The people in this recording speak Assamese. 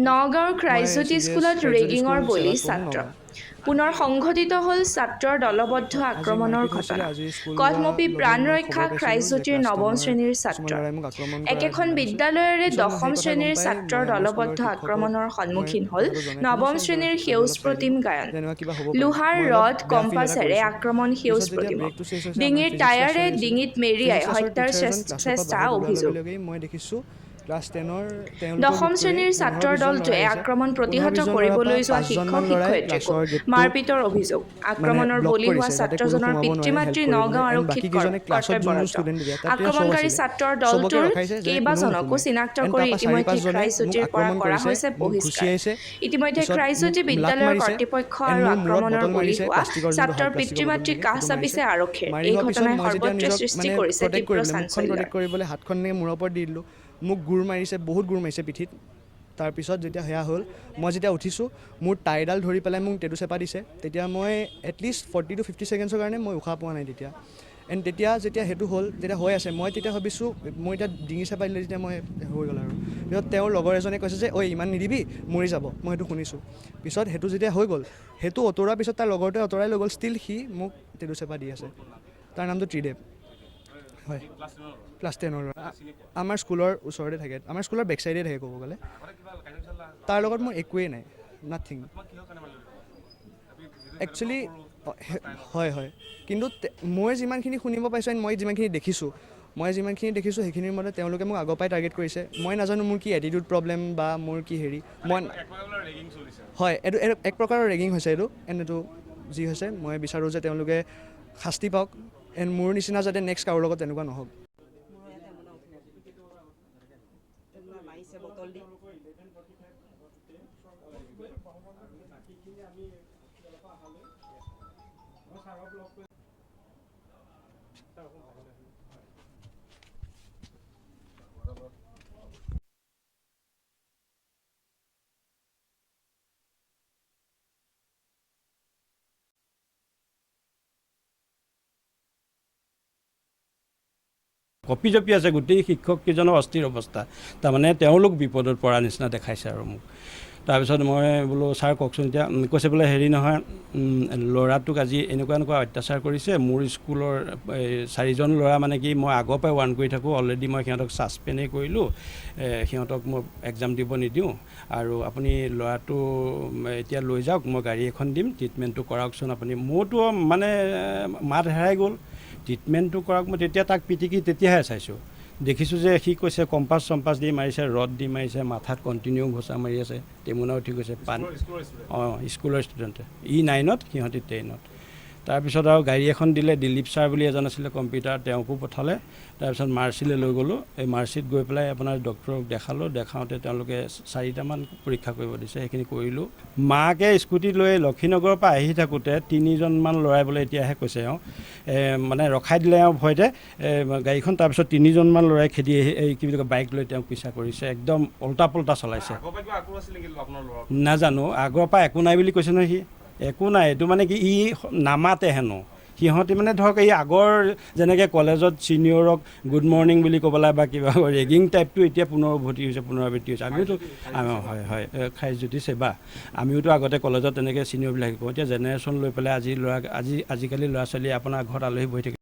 নগাঁৱৰ ক্ৰাইজজ্যোতি স্কুলত ৰেগিঙৰ বলি ছাত্ৰ পুনৰ সংঘটিত হ'ল ছাত্ৰৰ দলবদ্ধ আক্ৰমণৰ ঘটনা কদমপি প্ৰাণ ৰক্ষা ক্ৰাইজজ্যোতিৰ নৱম শ্ৰেণীৰ ছাত্ৰ একেখন বিদ্যালয়ৰে দশম শ্ৰেণীৰ ছাত্ৰৰ দলবদ্ধ আক্ৰমণৰ সন্মুখীন হ'ল নৱম শ্ৰেণীৰ সেউজ প্ৰতিম গায়ন লোহাৰ ৰড কম্পাছেৰে আক্ৰমণ সেউজ প্ৰতিমক ডিঙিৰ টায়াৰে ডিঙিত মেৰিয়াই হত্যাৰ চেষ্টা অভিযোগ দশম শ্ৰেণীৰ ছাত্ৰৰ দলটোৱে আক্ৰমণ প্ৰতিহত কৰিবলৈ যোৱা শিক্ষক শিক্ষয়িত্ৰীকো মাৰপিটৰ অভিযোগ আক্ৰমণৰ বলি হোৱা ছাত্ৰজনৰ পিতৃ মাতৃ নগাঁও আৰক্ষীত কৰ্তব্যৰত আক্ৰমণকাৰী ছাত্ৰৰ দলটোৰ কেইবাজনকো চিনাক্ত কৰি ইতিমধ্যে ক্ৰাইজজ্যোতিৰ পৰা কৰা হৈছে বহিষ্কাৰ ইতিমধ্যে ক্ৰাইজজ্যোতি বিদ্যালয়ৰ কৰ্তৃপক্ষ আৰু আক্ৰমণৰ বলি হোৱা ছাত্ৰৰ পিতৃ মাতৃক কাষ চাপিছে আৰক্ষীৰ এই ঘটনাই সৰ্বত্ৰ সৃষ্টি কৰিছে তীব্ৰ চাঞ্চল্যৰ মোক গুৰ মাৰিছে বহুত গুৰ মাৰিছে পিঠিত তাৰপিছত যেতিয়া সেয়া হ'ল মই যেতিয়া উঠিছোঁ মোৰ টাইডাল ধৰি পেলাই মোক টেটু চেপা দিছে তেতিয়া মই এটলিষ্ট 40 to 50 ছেকেণ্ডছৰ কাৰণে মই উশাহ পোৱা নাই তেতিয়া এণ্ড যেতিয়া সেইটো হ'ল যেতিয়া হৈ আছে মই তেতিয়া ভাবিছোঁ মই এতিয়া ডিঙি চেপা দিলে যেতিয়া মই হৈ গ'ল আৰু পিছত তেওঁৰ লগৰ এজনে কৈছে যে ঐ ইমান নিদিবি মৰি যাব মই সেইটো শুনিছোঁ পিছত সেইটো যেতিয়া হৈ গ'ল সেইটো অঁতৰোৱাৰ পিছত তাৰ লগৰটোৱে অঁতৰাই লৈ গ'ল ষ্টিল সি মোক টেটু চেপা দি আছে তাৰ নামটো ত্ৰিদেৱ হয় ক্লাছ 10ৰ আমাৰ স্কুলৰ ওচৰতে থাকে আমাৰ স্কুলৰ বেক চাইডে থাকে ক'ব গ'লে তাৰ লগত মোৰ একোৱেই নাই নাথিং একচুৱেলি হয় হয় কিন্তু মই যিমানখিনি শুনিব পাইছোঁ মই যিমানখিনি দেখিছোঁ সেইখিনিৰ মতে তেওঁলোকে মোক আগৰ পৰাই টাৰ্গেট কৰিছে মই নাজানো মোৰ কি এটিটিউড প্ৰব্লেম বা মোৰ কি হেৰি মই হয় এইটো এক প্ৰকাৰৰ ৰেগিং হৈছে এইটো এণ্ড এইটো যি হৈছে মই বিচাৰোঁ যে তেওঁলোকে শাস্তি পাওক এণ্ড মোৰ নিচিনা যাতে নেক্সট কাৰো লগত তেনেকুৱা নহওক কপি জপি আছে গোটেই শিক্ষককেইজনৰ অস্থিৰ অৱস্থা তাৰমানে তেওঁলোক বিপদত পৰা নিচিনা দেখাইছে আৰু মোক তাৰপিছত মই বোলো ছাৰ কওকচোন এতিয়া কৈছে বোলে হেৰি নহয় ল'ৰাটোক আজি এনেকুৱা অত্যাচাৰ কৰিছে মোৰ স্কুলৰ 4জন ল'ৰা মানে কি মই আগৰ পৰাই ৱাৰ্ণ কৰি থাকোঁ অলৰেডি মই সিহঁতক ছাছপেণ্ডেই কৰিলোঁ সিহঁতক মই এক্সাম দিব নিদিওঁ আৰু আপুনি ল'ৰাটো এতিয়া লৈ যাওক মই গাড়ী এখন দিম ট্ৰিটমেণ্টটো কৰাওকচোন আপুনি মোৰতো মানে মাত হেৰাই গ'ল ট্ৰিটমেণ্টটো কৰাওক মই তেতিয়া তাক পিটিকি তেতিয়াহে চাইছোঁ দেখিছোঁ যে সি কৈছে কম্পাছ চম্পাছ দি মাৰিছে ৰড দি মাৰিছে মাথাত কণ্টিনিউ ঘোচা মাৰি আছে টেমুনা উঠি গৈছে পান অঁ স্কুলৰ ষ্টুডেণ্টে 9ত সিহঁতি 10ত তাৰপিছত আৰু গাড়ী এখন দিলে দিলীপ ছাৰ বুলি এজন আছিলে কম্পিউটাৰ তেওঁকো পঠালে তাৰপিছত মাৰ্চিলৈ লৈ গ'লোঁ এই মাৰ্চিত গৈ পেলাই আপোনাৰ ডক্টৰক দেখাওঁতে তেওঁলোকে 4টামান পৰীক্ষা কৰিব দিছে সেইখিনি কৰিলোঁ মাকে স্কুটি লৈ লক্ষীনগৰৰ পৰা আহি থাকোঁতে 3জনমান ল'ৰাই বোলে এতিয়াহে কৈছে মানে ৰখাই দিলে ভয়তে গাড়ীখন তাৰপিছত 3জনমান ল'ৰাই খেদি এই কি বুলি কয় বাইক লৈ তেওঁক পিছা কৰিছে একদম উল্টা পুল্টা চলাইছে নাজানো আগৰ পৰা একো নাই বুলি কৈছে নহয় সি একো নাই এইটো মানে কি ই নামাতে হেনো সিহঁতি মানে ধৰক এই আগৰ যেনেকৈ কলেজত ছিনিয়ৰক গুড মৰ্ণিং বুলি ক'বলৈ বা কিবা ৰেগিং টাইপটো এতিয়া পুনৰাবৃত্তি হৈছে আমিওতো হয় ক্ৰাইজজ্যোতি সেৱা আমিওতো আগতে কলেজত তেনেকৈ ছিনিয়ৰবিলাক কওঁ এতিয়া জেনেৰেশ্যন লৈ পেলাই আজিকালি ল'ৰা ছোৱালী আপোনাৰ ঘৰত আলহী বহি থাকে